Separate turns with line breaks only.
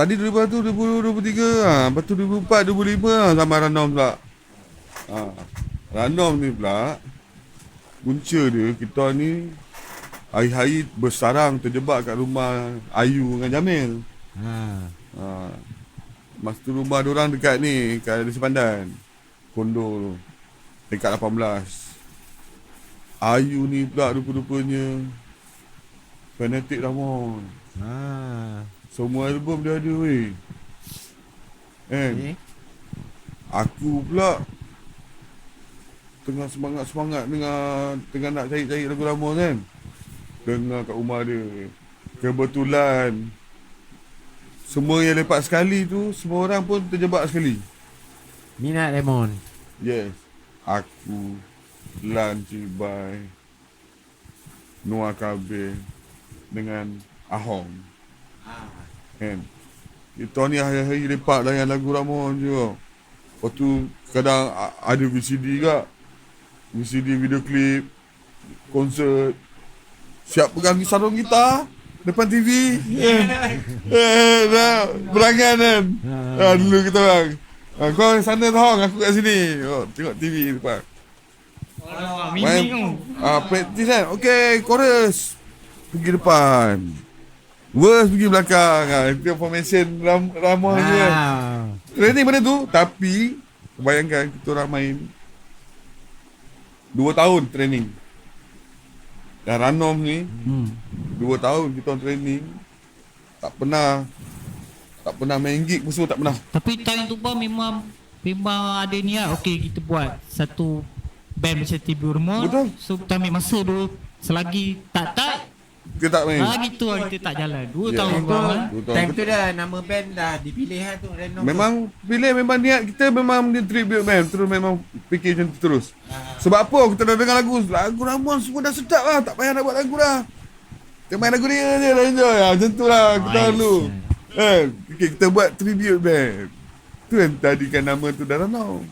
Tadi 2001, 2023. Lepas tu 2004, 2005 sama Ranom pula. Ranom ni pula, punca dia, kita ni hari-hari bersarang terjebak kat rumah Ayu dengan Jamil. Masa tu rumah diorang dekat ni, kat Desa Pandan. Kondo tu. Dekat 18. Ayu ni pula rupa-rupanya fanatik Ramon. Semua album dia ada weh. Aku pula tengah semangat-semangat tengah nak cari-cari lagu Ramon kan. Dengar kat rumah dia. Kebetulan semua yang lepak sekali tu, semua orang pun terjebak sekali.
Minat Ramon.
Yes. Aku, Lan Cibai, Noah Kabir dengan Ahong. Kan? Kita ni hari-hari lepak layan lagu Ramon je. Lepas tu kadang ada VCD kak. VCD video klip, konsert. Siap pegang sarung gitar depan TV. Berangan kan. Dulu kita orang. Kau sana Hong, aku kat sini. Tengok TV depan. Main practice kan. Okay, chorus pergi depan, verse pergi belakang. Itu formation Ramon je. Training benda tu. Tapi bayangkan kita orang main 2 tahun training. Dan Ranom ni 2 tahun kita orang training. Tak pernah main gig pun semua tak pernah.
Tapi time tu pun memang ada niat. Okay, kita buat satu band macam TV Hormon.
Betul.
So kita ambil masa dulu. Selagi tak
Kita tak main.
gitu lah, kita tak jalan 2
Ya,
tahun
betul.
bang.
Time tu dah nama band dah dipilih tu Ramon.
Memang pilih, memang niat kita memang dia tribute band. Terus memang fikir macam tu terus. Sebab apa? Kita dah dengar lagu Ramon semua dah sedap lah. Tak payah nak buat lagu dah. Kita main lagu dia je dah enjoy lah. Macam tu lah kita dulu. Okay, kita buat tribute band. Tu yang tadikan nama tu dah Ranom.